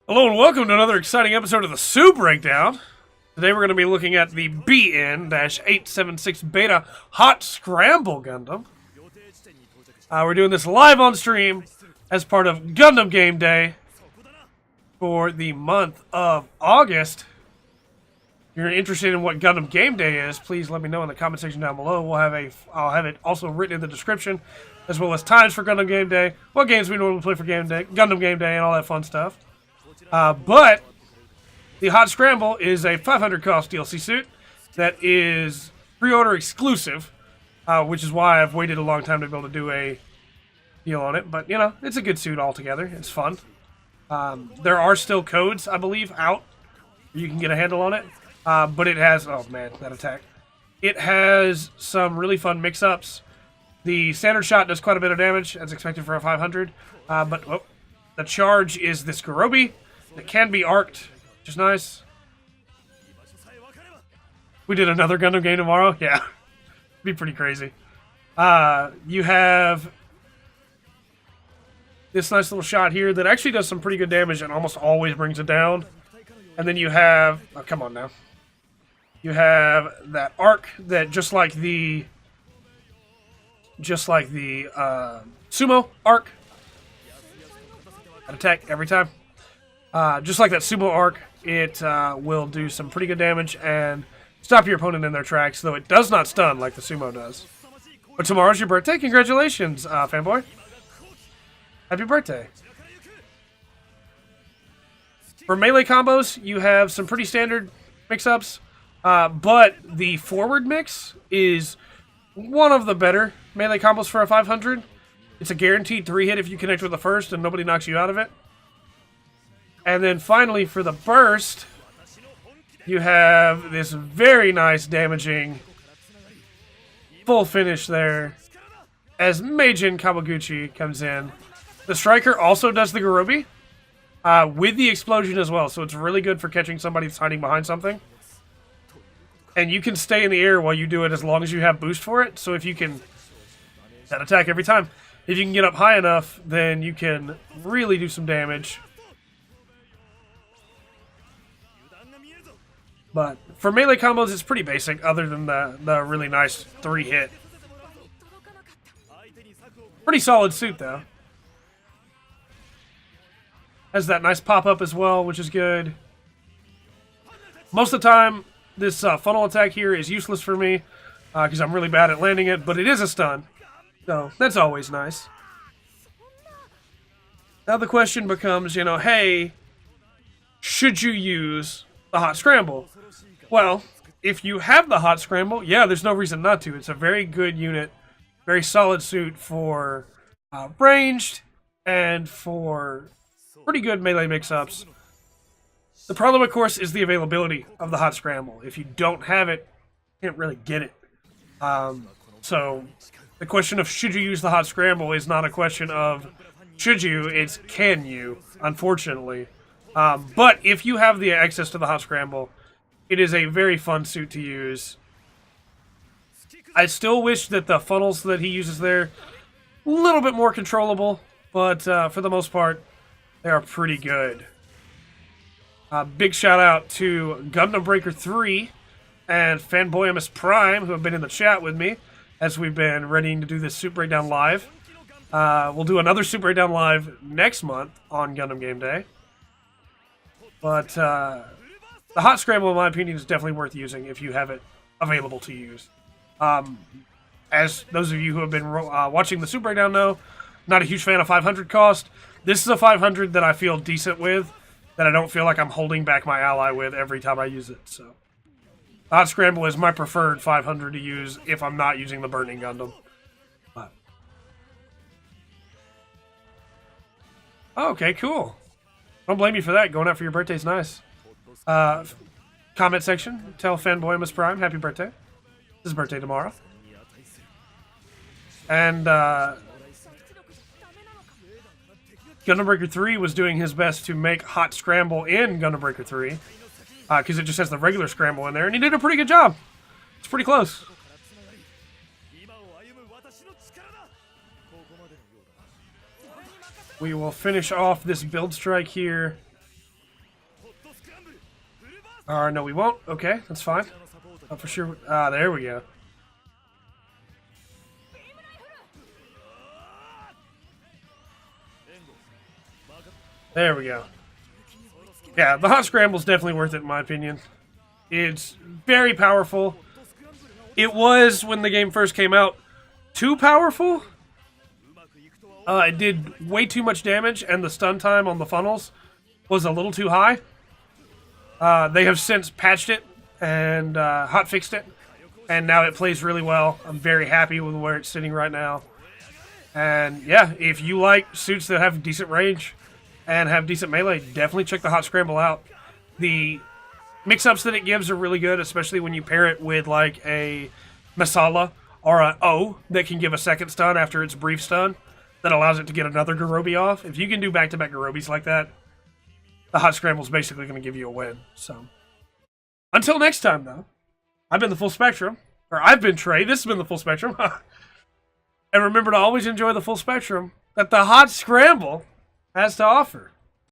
Hello and welcome to another exciting episode of the Sue Breakdown. Today we're going to be looking at the BN-876 Beta Hot Scramble Gundam. We're doing this live on stream as part of Gundam Game Day for the month of August. If you're interested in what Gundam Game Day is, please let me know in the comment section down below. I'll have it also written in the description, as well as times for Gundam Game Day, what games we normally play for Gundam Game Day, and all that fun stuff. But the Hot Scramble is a 500 cost DLC suit that is pre-order exclusive, which is why I've waited a long time to be able to do a deal on it. But, you know, it's a good suit altogether. It's fun. There are still codes, I believe, out. You can get a handle on it. But it has... Oh, man, that attack. It has some really fun mix-ups. The standard shot does quite a bit of damage, as expected for a 500. The charge is this Garobi. It can be arced, which is nice. We did another Gundam game tomorrow? Yeah. Be pretty crazy. You have this nice little shot here that actually does some pretty good damage and almost always brings it down. And then you have... Oh, come on now. You have that arc that just like the sumo arc. An attack every time. Just like that sumo arc, it will do some pretty good damage and stop your opponent in their tracks, though it does not stun like the sumo does. But tomorrow's your birthday. Congratulations, fanboy. Happy birthday. For melee combos, you have some pretty standard mix-ups, but the forward mix is one of the better melee combos for a 500. It's a guaranteed 3-hit if you connect with the first and nobody knocks you out of it. And then finally, for the burst, you have this very nice damaging full finish there as Meijin Kawaguchi comes in. The Striker also does the Garobi with the explosion as well, so it's really good for catching somebody that's hiding behind something. And you can stay in the air while you do it as long as you have boost for it, so if you can... That attack every time. If you can get up high enough, then you can really do some damage. But for melee combos, it's pretty basic, other than the really nice 3-hit. Pretty solid suit, though. Has that nice pop-up as well, which is good. Most of the time, this funnel attack here is useless for me, because I'm really bad at landing it, but it is a stun. So, that's always nice. Now the question becomes, hey, should you use the Hot Scramble? Well, if you have the Hot Scramble, yeah, there's no reason not to. It's a very good unit, very solid suit for ranged and for pretty good melee mix-ups. The problem, of course, is the availability of the Hot Scramble. If you don't have it, you can't really get it. So the question of should you use the Hot Scramble is not a question of should you, it's can you, unfortunately. But if you have the access to the Hot Scramble, it is a very fun suit to use. I still wish that the funnels that he uses there a little bit more controllable, but for the most part, they are pretty good. Big shout out to Gundam Breaker 3 and Fanboyamus Prime, who have been in the chat with me as we've been readying to do this Suit Breakdown live. We'll do another Suit Breakdown live next month on Gundam Game Day. But the Hot Scramble, in my opinion, is definitely worth using if you have it available to use. As those of you who have been watching the Suit Breakdown know, not a huge fan of 500 cost. This is a 500 that I feel decent with, that I don't feel like I'm holding back my ally with every time I use it. So, Hot Scramble is my preferred 500 to use if I'm not using the Burning Gundam. But. Okay, cool. Don't blame you for that. Going out for your birthday is nice. Comment section. Tell Fanboy Miss Prime happy birthday. His birthday tomorrow. And Gundam Breaker 3 was doing his best to make Hot Scramble in Gundam Breaker 3. Because it just has the regular Scramble in there. And he did a pretty good job. It's pretty close. We will finish off this build strike here No, we won't. Okay, that's fine. Oh, for sure. Ah, there we go. There we go. Yeah, the Hot Scramble is definitely worth it in my opinion. It's very powerful. It was, when the game first came out, too powerful. It did way too much damage, and the stun time on the funnels was a little too high. They have since patched it and hot fixed it, and now it plays really well. I'm very happy with where it's sitting right now. And yeah, if you like suits that have decent range and have decent melee, definitely check the Hot Scramble out. The mix-ups that it gives are really good, especially when you pair it with like a Masala or an O that can give a second stun after its brief stun that allows it to get another Garobi off. If you can do back-to-back Garobis like that, the Hot Scramble is basically going to give you a win. So, until next time, though, I've been the Full Spectrum, or I've been Trey. This has been the Full Spectrum. And remember to always enjoy the full spectrum that the Hot Scramble has to offer.